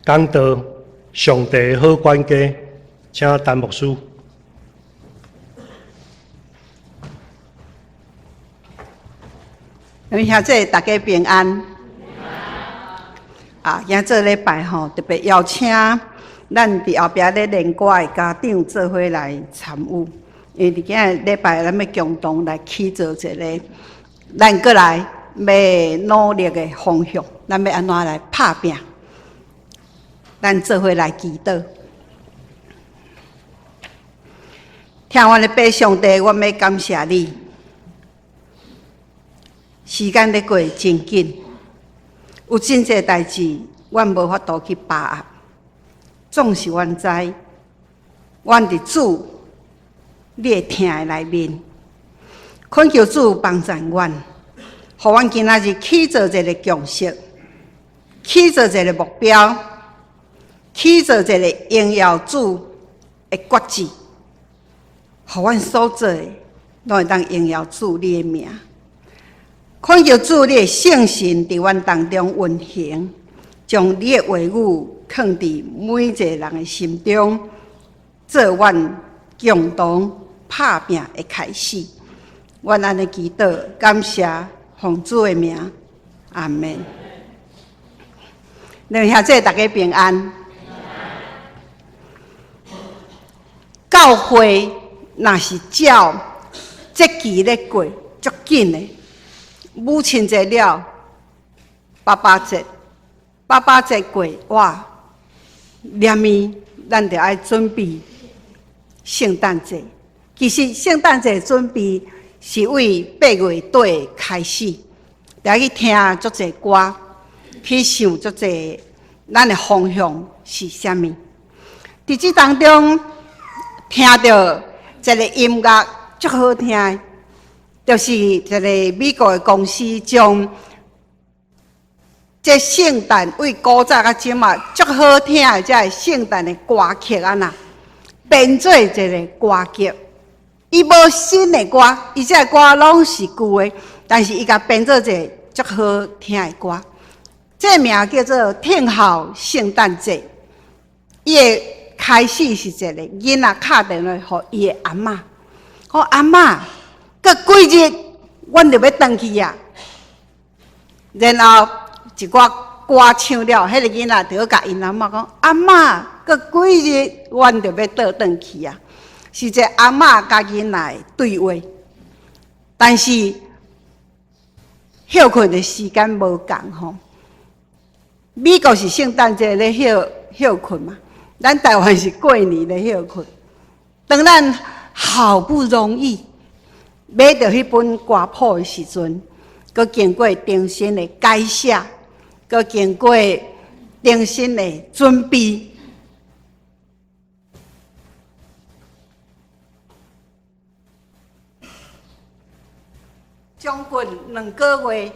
讲道上帝好管家，请陈牧师。兄弟大家平安。今这礼拜吼，特别邀请咱伫后壁咧练歌的家长做伙来参与，因为伫今日礼拜咱要共同来起造一个，咱过来要努力的方向，咱要安怎来拍拼？咱做伙来祈祷。听我的爸上帝，我要感谢你。时间咧过真紧，有真侪代志，阮无法度去把握。总是阮知，阮伫主你会听的内面，恳求主帮助阮，互阮今仔日起做一个共识，起做一个目标，起做一个荣耀主的决志，互阮所做的拢会当荣耀主你的名。恳求主你的圣神伫阮当中运行，将你的话语放伫每一个人的心中，做阮共同拍拼的开始。阮安尼祈祷，感谢奉主的名，阿门。两兄弟大家平安。教会若是照节期咧过，足紧的。母亲节了，爸爸节过哇，连面咱着爱准备圣诞节。其实圣诞节准备是为8月底开始，得去听足侪歌，去想足侪咱的方向是啥物。伫这当中听到一个音乐足好听的。就是一个美国的公司将这圣诞为古早到今嘛足好听的这圣诞的歌曲啊呐，编做一个歌曲。伊无新的歌，伊这歌拢是旧的，但是伊甲编做一个足好听的歌。这名叫做《听候圣诞节》。伊的开始是一个囡仔打电话给伊的阿嬷，讲阿嬷。过几日，阮就要回去呀。然后一寡歌唱了，迄个囡仔就甲因阿嬷讲：“阿嬷，过几日，阮就要倒转去呀。”是一个阿嬷甲囡仔的对话。但是休困的时间无共吼。美国是圣诞节咧休困嘛，咱台湾是过年咧休困。当咱好不容易。买到迄本歌谱的时阵，佮经过重新的改写，佮经过重新的准备，将近2个月，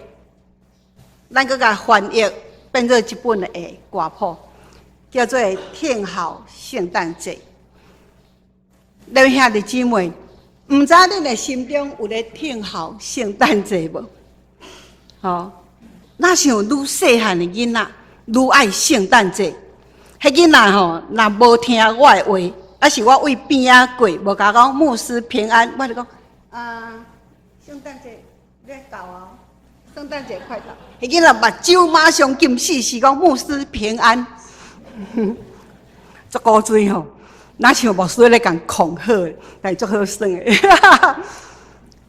咱佮甲翻译变做一本的歌谱，叫做《听候圣诞节》。两兄弟姊妹。毋知恁的心中有咧听候圣诞节无？吼，哪像愈细汉的囡仔愈爱圣诞节。迄囡仔吼，若无听我的话，还是我为边仔过，无甲讲牧师平安，我就讲圣诞节要到啊，圣诞节快到。迄囡仔目睭马上金死是讲牧师平安，足古锥吼。哪像牧师咧共恐吓，但足好耍诶！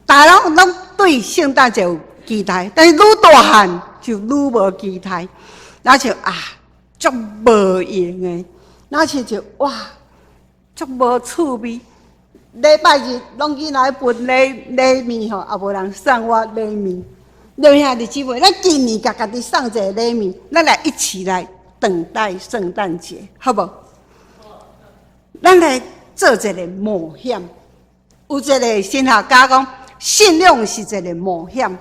大家拢对圣诞节有期待，但是愈大汉就愈无期待。哪像足无用诶，哪像就哇，足无趣味。礼拜日拢去来分礼物吼，也无人送我礼物。两兄弟姊妹，咱今年家己送一个礼物，咱来一起来等待圣诞节，好无？咱来做一个冒险。有一个神学家讲，信仰是一个冒险。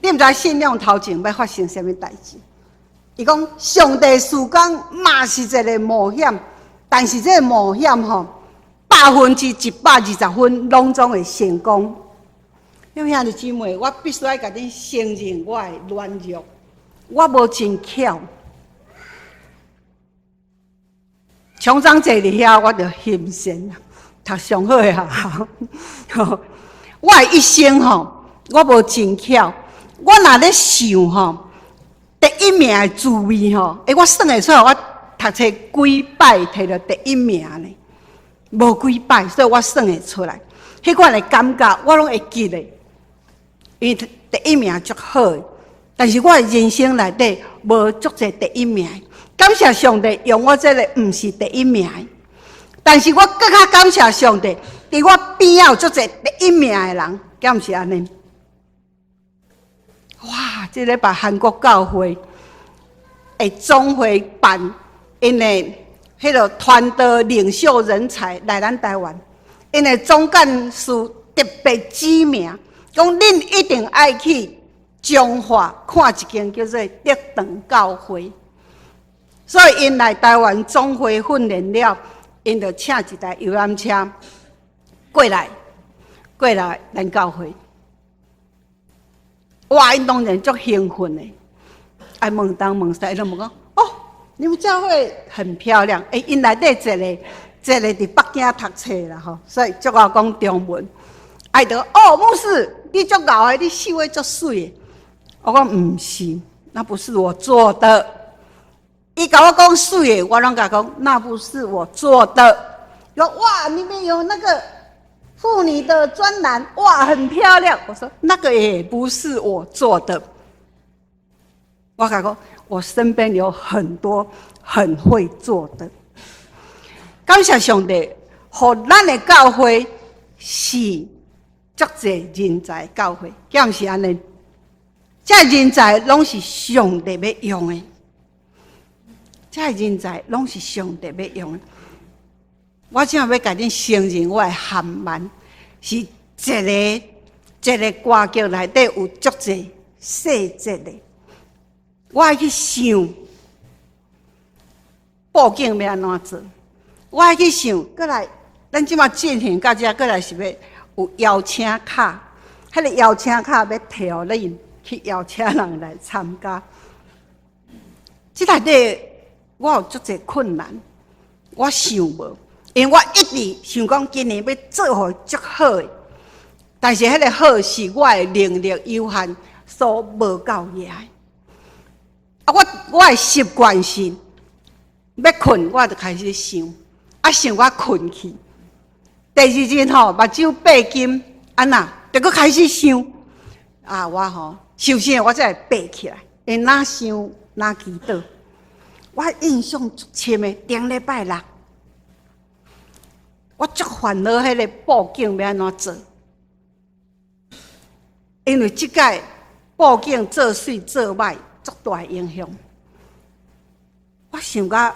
你毋知信仰头前要发生什么代志？伊讲上帝事工嘛是一个冒险，但是这个冒险吼，120%拢总会成功。两兄弟姊妹，我必须要甲你承认我的软弱，我无真巧。从长坐伫遐，我就欣羡啦，读上好诶学校。我诶一生吼，我无真巧，我若咧想吼，第一名诶滋味吼，我算会出来，我读册几摆摕到第一名呢？无几摆，所以我算会出来。迄款诶感觉，我拢会记咧，因为第一名足好诶。但是我诶人生内底无足侪第一名，感谢上帝用我这个毋是第一名，但是我更较感谢上帝，伫我边仔有足侪第一名诶人，敢毋是安尼？哇！即礼拜韩国教会诶总会办因诶迄个团队领袖人才来咱台湾，因诶总干事特别指名，讲恁一定爱去。彰化看一间叫做德堂教会，所以因来台湾总会训练了，因就请一台游览车过来咱教会。哇！因当然足兴奋的，爱问东问西，伊就问讲：哦，你们教会很漂亮。因内底一个伫北京读册啦吼，所以足我讲中文。爱得哦，牧师，你足牛的，你秀的足水的。我讲唔是，那不是我做的。伊甲我讲水的，我拢甲讲那不是我做的。说哇，里面有那个妇女的专栏，哇，很漂亮。我说那个也不是我做的。我甲讲，我身边有很多很会做的。感谢上帝，互咱的教会是足侪人才教会，敢毋是安尼？这人才拢是上帝要用的，这人才拢是上帝要用的。我正要甲恁承认，我的含慢是一个歌剧内底有足侪细节的。我爱去想布景要安怎做，我爱去想，过来咱即马进行到遮，过来是要有邀请卡，迄个邀请卡要摕互恁。去邀请人来参加，即内底我有足侪困难，我想无，因为我一直想讲今年要做好足好诶，但是迄个好是我诶能力有限所无够个。我诶习惯是要困，我就开始想，想我困去。第二日吼，目睭闭紧，安那，就搁开始想，我吼。首先，我才会爬起来，因哪想哪祈祷。我印象足深的，顶礼拜六，我足烦恼迄个布景要安怎做，因为即届布景做水做歹，足大影响。我想甲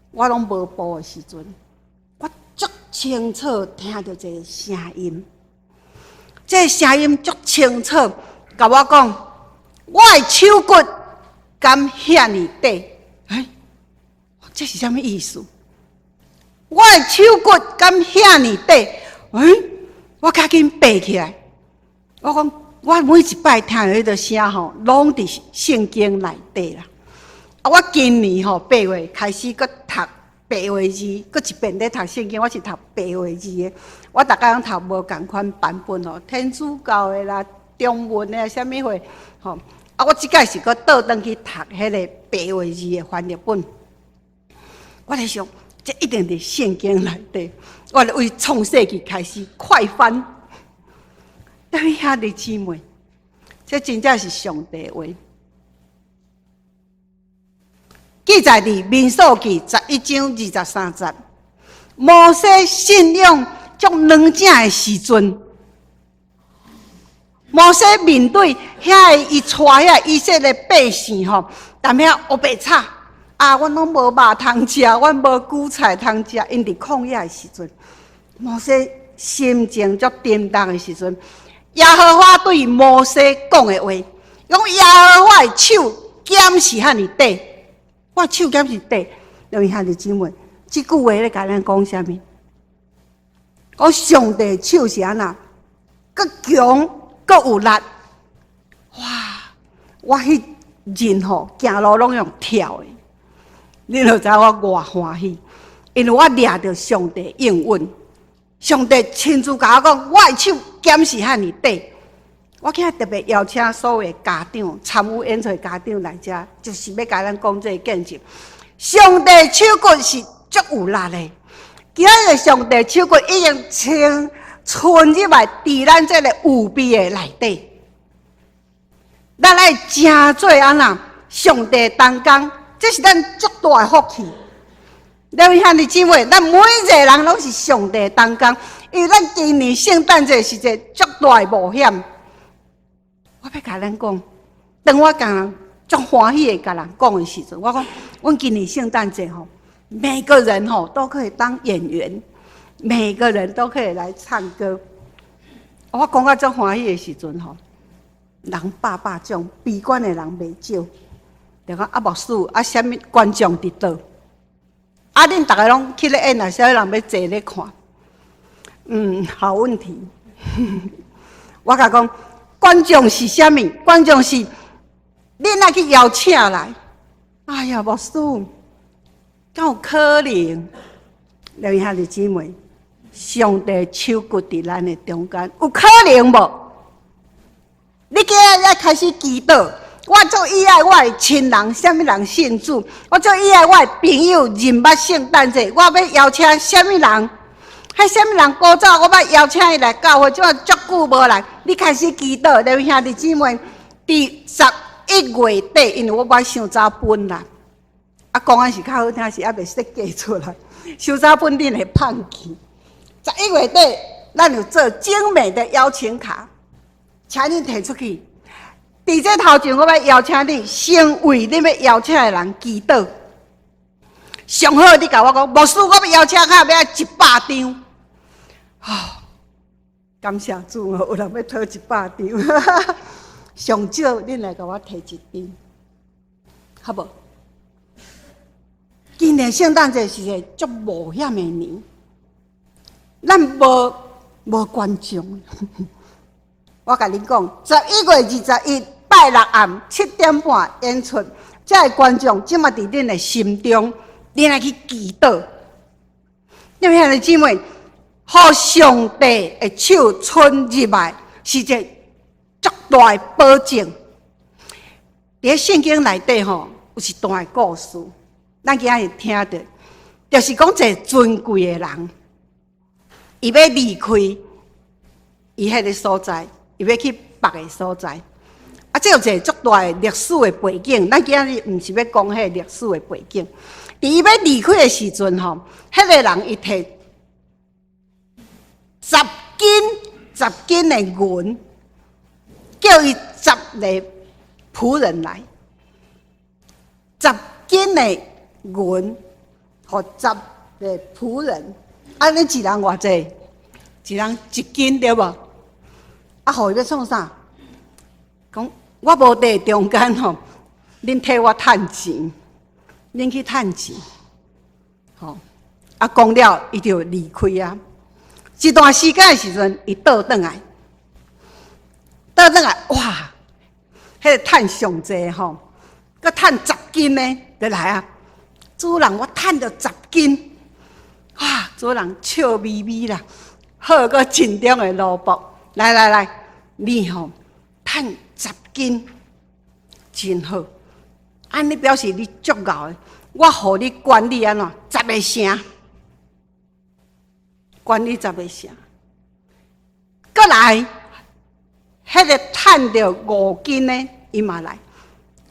我拢无布的时阵，我足清楚听到这个声音，这个声音足清楚。甲我讲，我的手骨敢遐尼短？这是什么意思？我的手骨敢遐尼短？我赶紧爬起来。我讲，我每一摆听到迄个声吼，拢伫圣经内底啦。我今年吼8月开始搁读白话字，搁一遍咧读圣经，我是读白话字的。我逐工读无共款版本吼，天主教的啦。中文的啥物货，吼我即届是搁倒转去读迄个白话字的翻译本。我咧想，这一定伫圣经内底。我咧为创世纪开始快翻，等于遐日姊妹，这真正是上帝的话。记载伫民数记11章23节，摩西信仰足软正的时阵。摩西面对遐伊带遐以色列百姓吼，但遐乌白菜阮拢无肉通食，阮无韭菜通食，因伫旷野的时阵，摩西心情足沉重的时阵，耶和华对摩西讲的话，讲耶和华的手剑是遐尼短，我手剑是短，因为遐日姊妹，即句话咧甲咱讲啥物？讲上帝的手是安那，佮强。阁有力，哇！我迄人吼行路拢用跳的，你就知我偌欢喜，因因为我抓到上帝应允，上帝亲自甲我讲，我的手检视遐尼短。我今日特别邀请所有的家长、参与演出的家长来遮，就是要甲咱讲这个见证。上帝手骨是足有力的，今日上帝手骨已经存入来伫咱这个有备的内底。咱爱真做安那？上帝同工，这是咱足大的福气。各位兄弟姊妹，咱每一个人拢是上帝同工，因为咱今年圣诞节是一个足大的冒险。我要甲咱讲，当我甲人足欢喜的甲人讲的时阵，我讲，阮今年圣诞节吼，每个人吼都可以当演员，每个人都可以来唱歌。我讲到足欢喜的时阵吼。人百种，悲观的人袂少。就讲牧师啥物观众伫倒？恁逐个拢去咧演啊？啥物人要坐咧看？好问题。我甲讲，观众是啥物？观众是恁爱去邀请来。哎呀，牧师，敢有可能？留意下你姊妹，上帝手骨伫咱的中间，有可能无？你今日要开始祈祷，我做以爱我的亲人，什么人信主？我做以爱我的朋友，认捌圣诞节，我要邀请什么人？迄什么人古早，我要邀请伊来教会，即马足久无来，你开始祈祷，两位兄弟姊妹，伫11月底，因为我要伤早分啦。讲安是较好听，是还袂设计出来，伤早分恁会放弃。11月底，咱有做精美的邀请卡。请恁提出去。伫这头前，我要邀请你，先为你要邀请的人祈祷。上好，你甲我讲，牧师，我要邀请卡要100张。感谢主哦，有人要讨100张，上少恁来甲我提1张，好无？今年圣诞节是个足冒险的年，咱无观众。我甲你讲，11月21日拜六暗7点半演出，这个观众即马伫恁的心中，恁来去祈祷。因为兄弟姊妹，互上帝的手伸入来，是一个足大的保证。伫圣经内底吼，有一段的故事，咱今仔日听到，就是讲一个尊贵的人，伊要离开伊迄个所在。伊要去别个所在，这有一个足大的历史的背景。咱今日毋是要讲迄个历史的背景。伫伊要离开的时阵吼，迄个人伊摕10斤的银，叫伊10个仆人来，10斤的银，互10个仆人。安尼一人偌济？一人1斤对无？互伊要创啥？讲我无伫中间吼，恁替我趁钱，恁去趁钱，吼讲了，伊就离开啊。一段时间的时阵，伊倒转来，哇！迄个趁上济吼，佮趁10斤呢，就来啊！主人，我趁着10斤，哇！主人笑眯眯啦，好个尽忠的萝卜。来，你吼趁10斤，真好。安尼表示你足够的，我互你管理安怎10个城，管理10个城。搁来，迄个趁着5斤呢，伊嘛来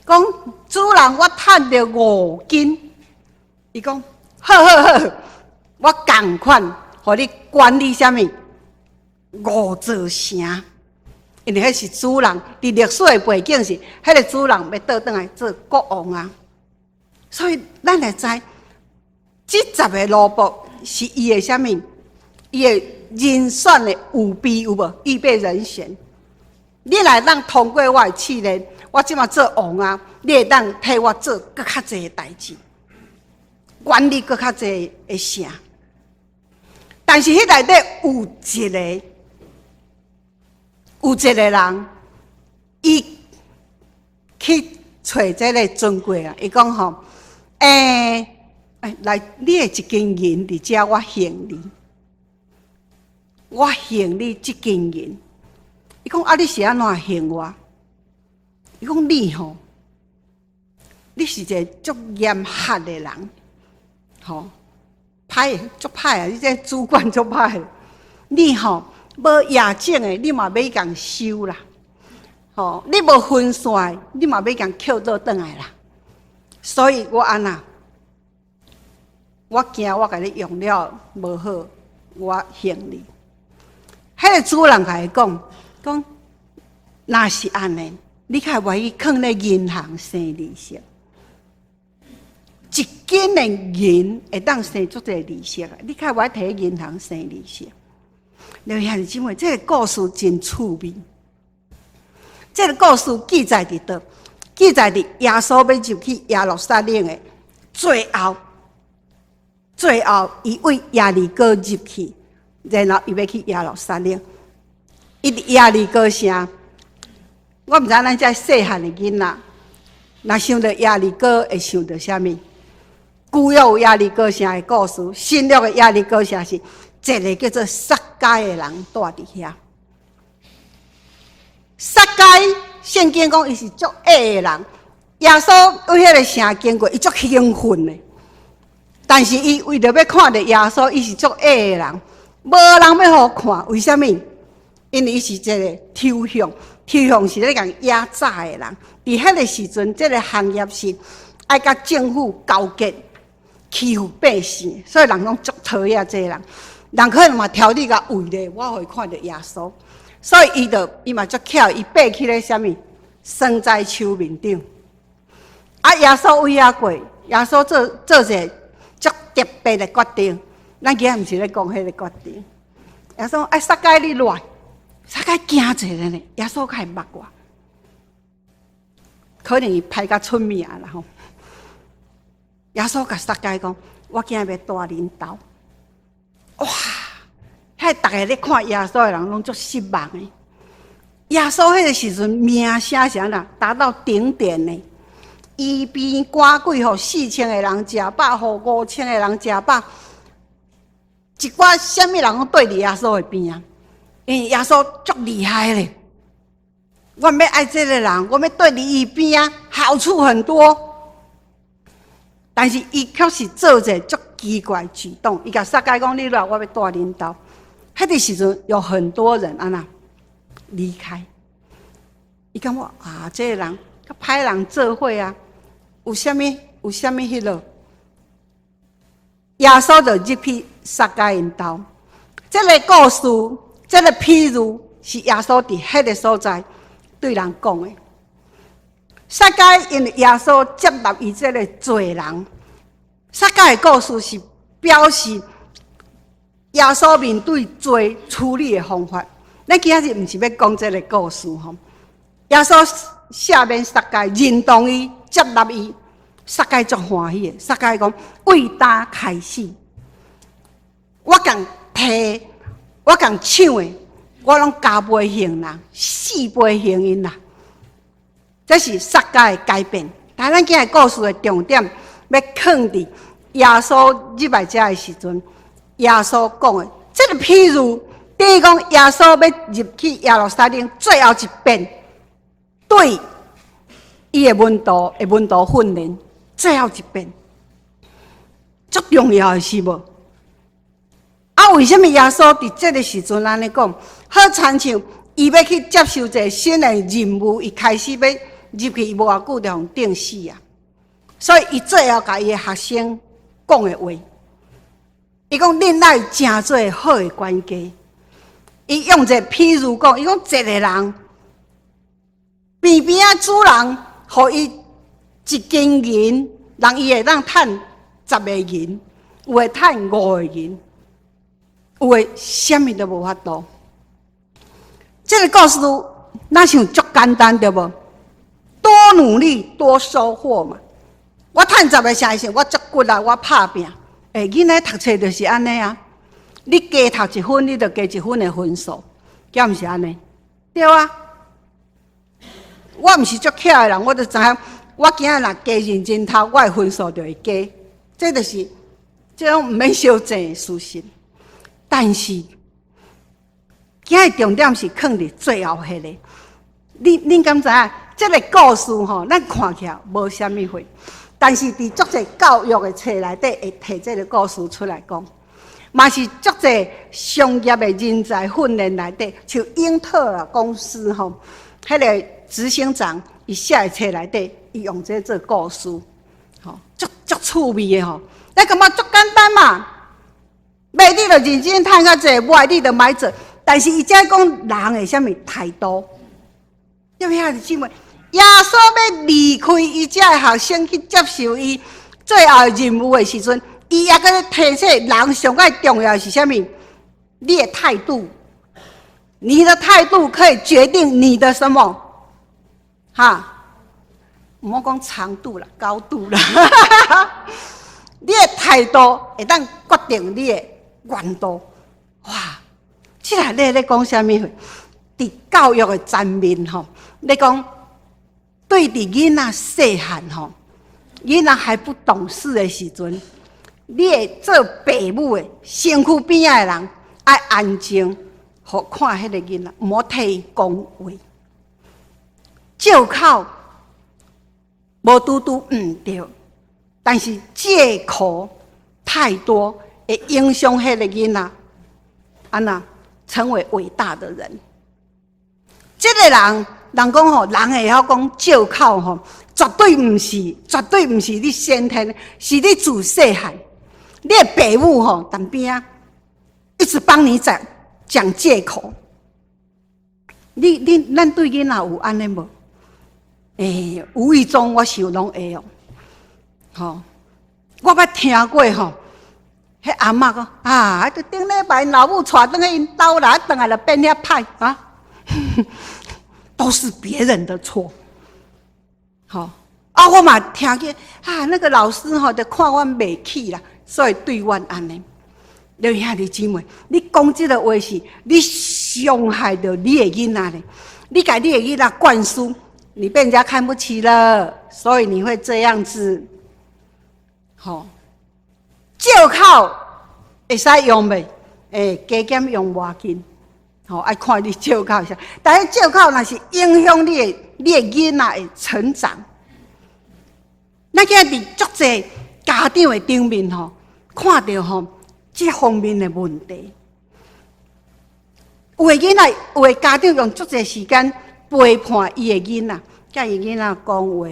讲，主人，我趁着5斤。伊讲好，我共款，互你管理啥物？5座城，因为迄是主人，伫历史的背景是，迄个主人要倒转来做国王啊。所以咱会知，这10个萝卜是伊的啥物？伊的人选的有备有无？预备人选。你来当通过我的试炼，我即马做王啊，你会当替我做搁较济的代志，管理搁较济的城。但是迄内底有一个人，伊去找这个尊贵啊，伊讲吼，来，你的一斤银伫遮，我还你，我还你一斤银。伊讲啊，你是安怎还我？伊讲你吼，你是一个足严苛的人，吼，歹足歹啊！你这主管足歹，你吼无业绩的，你嘛要共收啦，吼，你无分线的，你嘛要共扣倒转来啦。所以我安那，我惊我甲你用了无好，我还你。迄个主人甲伊讲，若是安尼，你较愿意放咧银行生利息，一斤的银会当生足侪利息啊！你较愿摕银行生利息。刘兄弟姊妹，这个故事真趣味。这个故事记载伫倒？记载伫耶稣要入去耶路撒冷的最后，伊为耶利哥入去，然后伊要去耶路撒冷。伊伫耶利哥城，我毋知咱这细汉的囡仔，若想到耶利哥会想到啥物？旧约耶利哥城的故事，新约的耶利哥城是一个叫做撒该的人住伫遐。撒该圣经讲伊是足恶的人，耶稣为迄个城经过，伊足兴奋的。但是伊为着要看到耶稣，伊是足恶的人，无人要互看。为什么？因为伊是一个抽象，抽象是咧共压榨的人。伫迄个时阵，这个行业是爱甲政府勾结，欺负百姓，所以人拢足讨厌这个人。人可能嘛挑你甲为咧，我互伊看到耶稣，所以伊嘛足巧，伊爬起咧啥物生栽树面顶。啊，耶稣为遐过，耶稣做一个足特别的决定。咱今日毋是咧讲迄个决定。耶稣爱撒该你来，撒该惊一个呢。耶稣开捌我，可能伊歹甲出名啦吼。耶稣甲撒该讲：我今日要住恁兜。哇！遐逐个咧看耶稣的人拢足失望的。耶稣迄个时阵名声是安那达到顶点呢？医病赶鬼，互4000个人食饱，互5000个人食饱。一寡什么人拢对伫耶稣的边啊？因为耶稣足厉害咧。我要爱这个人，我要对伫伊边啊，好处很多。但是伊确实做一个足奇怪举动，伊甲撒该讲：你来，我要住恁兜。迄个时阵有很多人安那离开。伊感觉啊，这个人甲歹人做伙啊，有啥物迄落？耶稣就入去撒该因兜。这个故事，这个譬喻是耶稣伫迄个所在对人讲的。撒该因为耶稣接纳伊这个罪人，撒该的故事是表示耶稣面对罪处理的方法。咱今日毋是要讲这个故事吼。耶稣赦免撒该，认同伊，接纳伊，撒该足欢喜的。撒该讲：为打开始，我共摕，我共抢的，我拢加倍还人，4倍还因啦。这是撒该的改变。但咱今日故事的重点要放伫耶稣入来遮的时阵，耶稣讲的这个譬喻，第一讲耶稣要入去耶路撒冷最后一遍，对伊的门徒训练，最后一遍，足重要的是无？啊，为什么耶稣伫这个时阵安尼讲？好亲像伊要去接受一个新的任务，伊开始要入去，伊无偌久就互定死啊。所以伊最后甲伊的学生讲的话，伊讲恁爱诚做好的管家。伊用一个譬喻讲，伊讲一个人边边啊主人，互伊1斤银，人伊会当趁10个银，有会趁5个银，有诶什么都无法度。这个故事那像足简单对无？多努力多收获嘛。我趁10个啥意思？我足骨力，我拍拼。囡仔读册就是安尼啊。你加读1分，你就加1分的分数，敢毋是安尼？对啊。我毋是足巧的人，我就知影，我今仔若加认真读，我的分数就会加。这就是这种毋免修正的事实。但是，今日重点是放伫最后迄个。恁敢知影？这个故事吼，咱看起来无虾米货，但是伫足侪教育的册内底会摕这个故事出来讲，嘛是足侪商业的人才训练内底，像英特尔公司吼，迄个执行长伊写的册内底，伊用这做故事，吼，足趣味的吼。咱感觉足简单嘛，买你就认真趁较济，买你就买做，但是伊只讲人的啥物态度。要遐子姊妹，耶稣要离开伊只学生去接受伊最后的任务的时阵，伊也搁咧提醒人上个重要的是啥物？你的态度，你的态度可以决定你的什么？哈，唔好讲长度啦，高度啦，你的态度会当决定你的原度。哇，即个咧讲啥物？伫教育的层面吼。你讲对伫囡仔细汉吼，囡仔还不懂事的时阵，你会做父母的，身躯边仔的人爱安静，互看迄个囡仔，毋好替伊讲话，借口无拄拄毋对，但是借口太多，会影响迄个囡仔，安那成为伟大的人。这个人讲吼，人会晓讲借口吼，绝对毋是你先天，是你自细汉，你的父母吼，旁边啊，一直帮你讲借口。咱对囡仔有安尼无？无意中我想拢会哦。吼，我捌听过吼，迄阿嬷讲啊，就顶礼拜老母带转去因兜啦，转来就变遐歹啊。都是别人的错，好啊！我嘛听见啊，那个老师吼就看我袂起啦，所以对我安尼。刘兄弟姊妹，你讲这个话是，你伤害到你的囡仔咧，你给你的囡仔灌输，你被人家看不起了，所以你会这样子。好，借口会使用袂？加减用无要紧。吼，爱看你借口一下，但是借口若是影响你的囡仔的成长。咱今日伫足侪家长的顶面吼，看到吼这方面的问题。有的囡仔，有的家长用足侪时间陪伴伊的囡仔，甲伊囡仔讲话。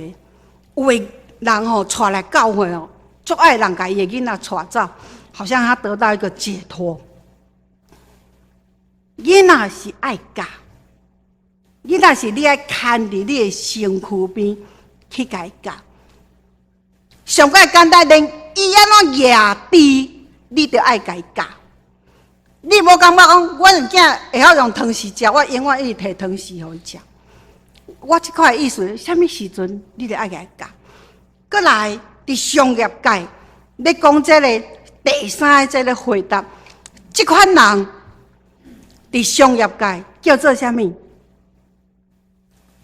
有的人吼带来教会哦，足爱人甲伊的囡仔带走，好像他得到一个解脱。囡仔是爱教，囡仔是你爱看伫你的身躯边去甲伊教。上个简单，连伊安怎野猪，你着爱甲伊教。你无感觉讲，阮的囝会晓用汤匙食，我永远一直摕汤匙互伊食。我即块意思，什么时阵你着爱甲伊教？过来，伫商业界，你讲这个第三个这个回答，即款人。伫商业界叫做什么？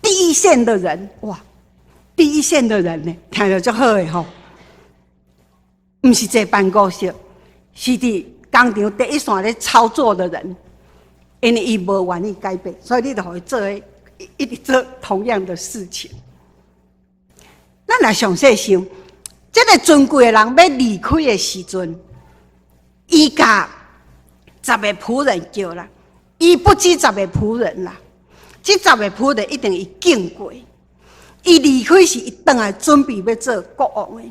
第一线的人，哇！第一线的人呢，听着足好诶吼。毋是坐办公室，是伫工厂第一线咧操作的人，因为伊无愿意改变，所以你就互伊做一直做同样的事情。咱来详细想，这个尊贵的人要离开的时阵，伊甲10个仆人叫啦。伊不止10个仆人啦，这10个仆人一定伊敬过。伊离开时，伊回来准备要做国王的。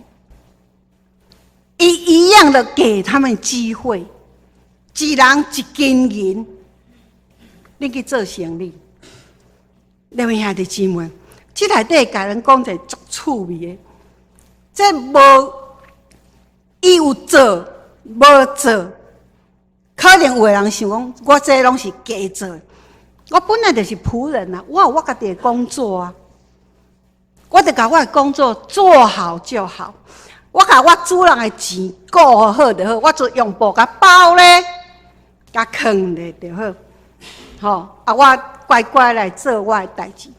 伊一样的给他们机会，一人一斤银，你去做生意。两位兄弟姊妹，这内底甲人讲者足趣味的，这无伊有做无做。可能有的人想讲，我这拢是假做，我本来就是仆人啊，我有我家己的工作啊，我就把我的工作做好就好，我把我主人的钱顾好就好，我就用布甲包咧，甲藏咧就好，吼啊，我乖乖来做我的代志。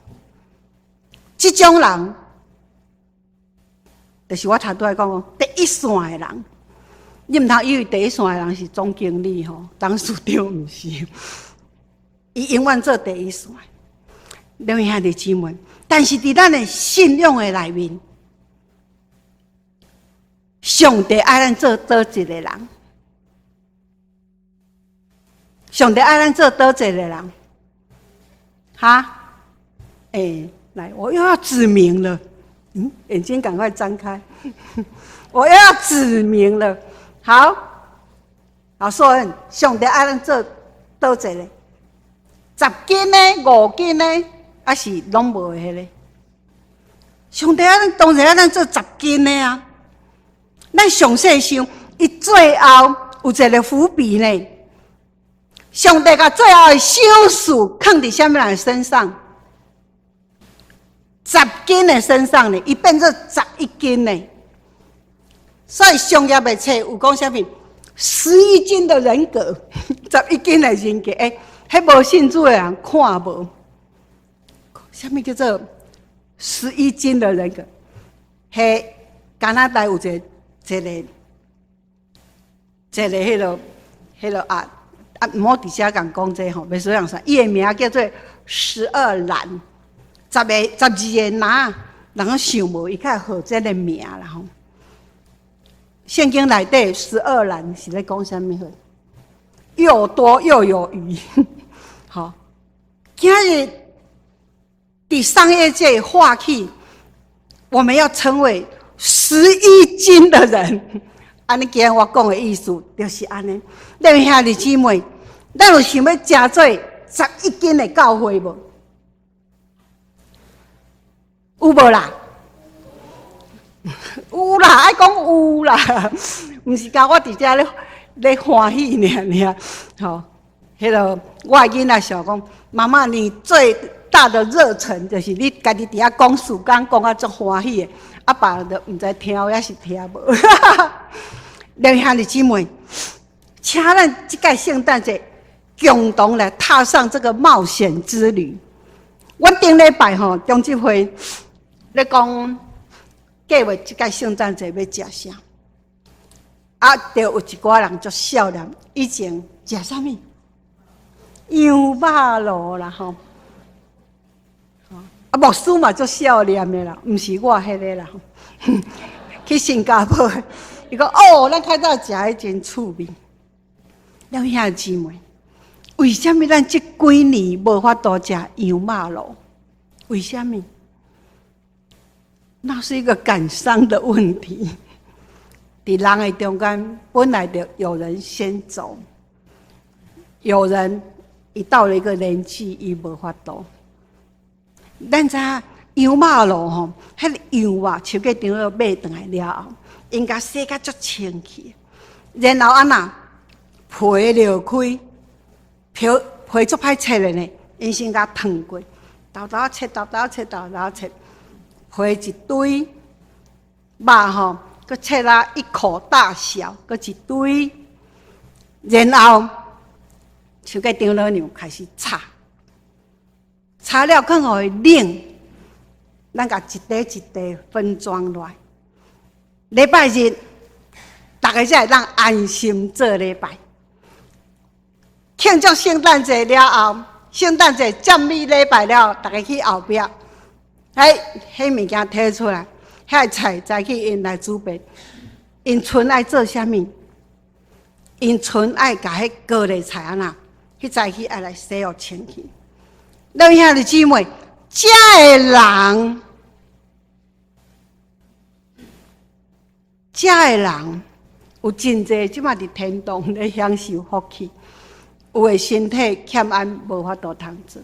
这种人，就是我头拄仔讲第一线的人。你毋通以为第一线的人是总经理吼，董事长毋是，伊永远做第一线。两位兄弟姊妹，但是伫咱的信仰的内面，上帝爱咱做倒一个人？上帝爱咱做倒一个人？哈？来，我又要指明了。眼睛赶快张开，我又要指明了。好，所以上帝爱咱做倒一个？10斤呢？5斤呢？还是拢无的迄个？上帝爱咱当然爱咱做10斤的啊！咱详细想，伊最后有一个伏笔呢。上帝把最后的收束放伫什么人身上？10斤的身上呢，伊变做11斤呢。所以商业的册有讲什么？11斤的人格，11斤的人格。迄无信主的人看无。什么叫做11斤的人格？加拿大有一个迄个唔好伫遮共讲这吼，袂使样啥。伊的名叫做12兰，12个拿，人想无伊较好这个名啦吼。圣经内底12兰是咧讲什么？又多又有余。好，今日伫商业界话题，我们要成为11斤的人。安尼，今日我讲的意思就是安尼。两位兄弟姊妹，咱有想要加做11斤的教会无？有无啦？有啦，爱讲有啦，毋是甲我伫遮咧欢喜尔。吼，迄个我的囡仔想讲，妈妈，你最大的热忱就是你家己伫遐讲事工，讲啊足欢喜的，啊别人都毋知听还是听无。两兄弟姊妹，请咱这届圣诞节共同来踏上这个冒险之旅。我顶礼拜吼中集会咧讲，计划这届圣诞节要食啥？啊，就有一寡人足少年，以前食啥物？羊肉炉啦吼。啊，牧师嘛足少年的啦，毋是我迄个啦。去新加坡。伊讲咱较早食迄真趣味。两兄弟姊妹，为什么咱这几年无法度食羊肉炉？为什么？那是一个感伤的问题。伫人的中间，本来就有人先走，有人一到了一个年纪，伊无法度。咱知羊肉炉吼，迄个羊肉手个场落买回来了后。应该洗甲足清气，然后安那皮撩开，皮足歹切的呢，因先甲烫过，豆豆切，皮一堆，肉吼，佮切啊一口大小，佮一堆，然后手个场落样开始擦了，放互伊冷，咱甲一块一块分装落来。礼拜日，大家才会当安心做礼拜。庆祝圣诞节了后，圣诞节占美礼拜了，大家去后壁，迄物件摕出来，遐菜再去因来煮备。因纯爱做啥物？因纯爱甲迄高丽菜啊那，迄早起爱来洗互清气。两兄弟姊妹，遮的人。遮的人有真济，即马伫天堂咧享受福气，有的身体欠安无法度通做。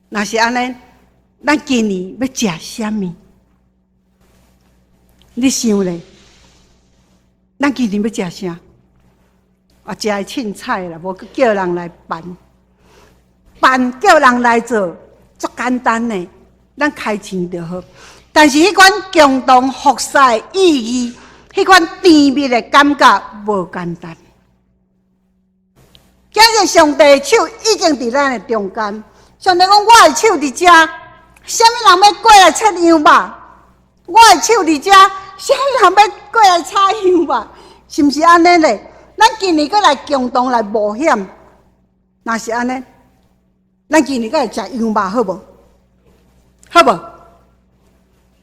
若是安尼，咱今年要食啥物？你想咧？咱今年要食啥？食的凊彩啦，无叫人来办叫人来做，足简单的，咱开钱就好。但是迄款共同服侍的意义，迄款甜蜜的感觉无简单。今日上帝的手已经伫咱的中间，上帝讲我的手伫遮，什么人要过来切羊肉？我的手伫遮，什么人要过来炒羊肉？是毋是安尼咧？咱今年搁来共同来冒险，若是安尼，咱今年搁来食羊肉好无？好无？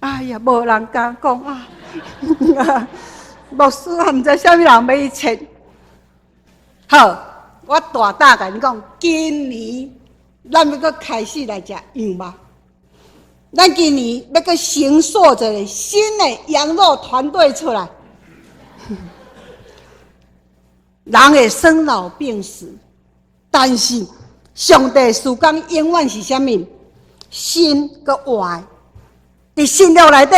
哎呀，无人敢讲啊！牧师也毋知啥物人要去切。好，我大胆甲你讲，今年咱要搁开始来食羊肉。咱今年要搁形塑一个新的羊肉团队出来。人会生老病死，但是上帝事工永远是啥物？新搁活。伫新约内底，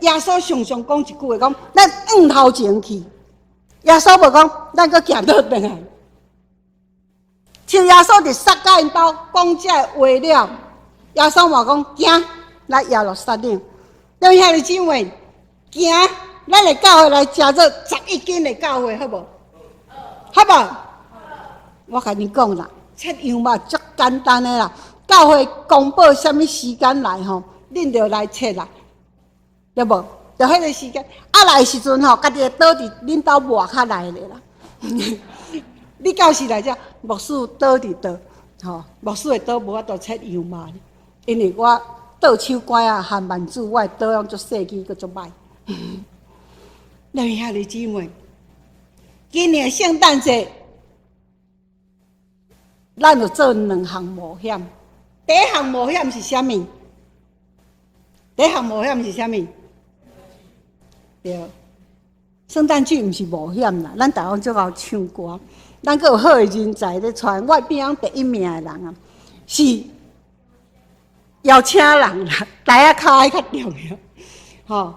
耶稣常常讲一句话，讲咱往头前去。耶稣无讲，咱搁行倒转来。像耶稣伫撒迦因兜讲这话了，耶稣嘛讲行来耶路撒冷。咱遐个姊妹，行，咱来教会来食做11斤的教会，好无？好无？我甲你讲啦，切羊肉足简单的啦。教会公布什么时间来吼，恁就来切啦，对无？就迄个时间，来的时阵吼，家己会倒伫恁兜外口来咧啦。你到时来遮，牧师倒伫倒，吼，牧师会倒无法度切羊肉，因为我倒手管啊含慢煮，我倒样足细支，佮足歹。咱遐个姊妹。今年圣诞节，咱就做2项冒险。第一项冒险是啥物？第一项冒险是啥物？对，圣诞节毋是冒险啦，咱台湾足够唱歌，咱阁有好的人才咧传。我边上第1名的人啊，是邀请人啦，台下靠爱较重要。吼，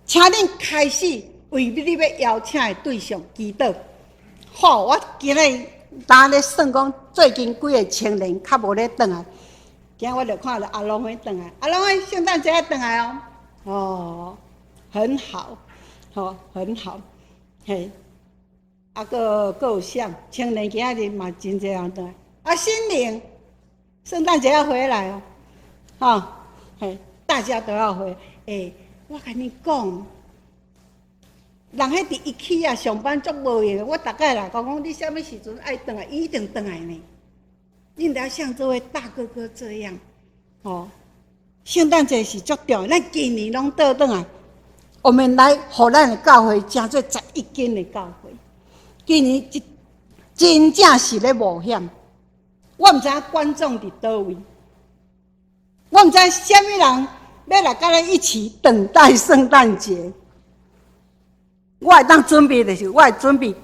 请恁开始。为你要邀请的对象祈祷。好，我今日当咧算讲，最近几个青年较无咧转来，今日我就看到阿龙会转来，阿龙会圣诞节转来哦。哦，很好，哦，很好，嘿，个有啥青年今仔日嘛真侪人转来，新年圣诞节要回来哦，吼，嘿，大家都要回。我甲你讲。人迄伫一起啊，上班足无闲。我逐摆来讲，你啥物时阵爱转来，伊一定转来呢。恁得像这位大哥哥这样，哦，圣诞节是足重要，咱今年拢倒转来，我们来互咱的教会成做11间的教会。今年真正是咧冒险。我毋知影观众伫倒位，我毋知啥物人要来甲咱一起等待圣诞节。我会当准备的是，我会准备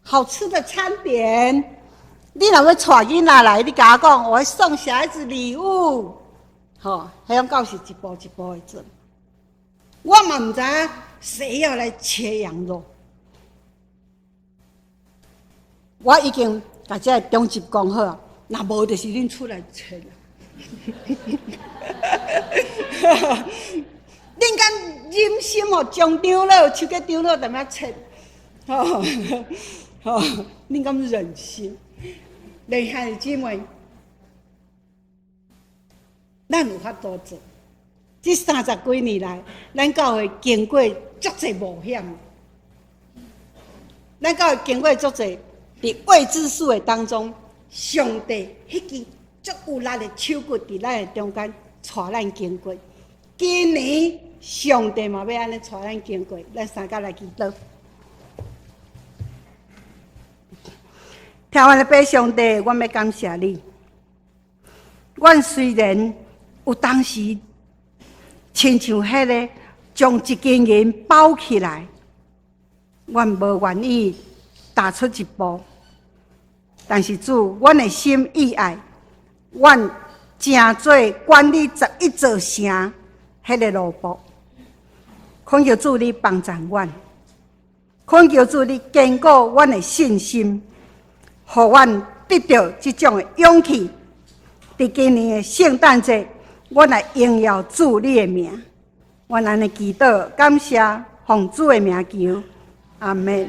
好吃的餐点。你若要带囡仔来，你甲我讲，我会送小孩子礼物。吼，迄样到是一步一步的做。我嘛毋知影谁要来切羊肉。我已经甲这中集讲好啊，若无就是恁出来切啦。恁敢忍心哦？将长老、手个长老踮遐切，吼，恁敢忍心？厉害的姊妹，咱有法度做。这30几年来，咱教会经过足侪冒险，咱教会经过足侪伫未知数的当中，上帝迄支足有力的手骨伫咱的中间带咱经过。今年上帝嘛要安尼带咱经过，咱三甲来祈祷。听完了，拜上帝，我要感谢你。阮虽然有当时亲像迄个将一根银包起来，阮无愿意踏出一步，但是主，阮的心意爱，阮正做管理11座城。迄个路步，恳求主你帮助阮，恳求主你坚固阮的信心，互阮得到这种的勇气。伫今年的圣诞节，阮来荣耀主你的名，阮安尼祈祷，感谢奉主的名求，阿门。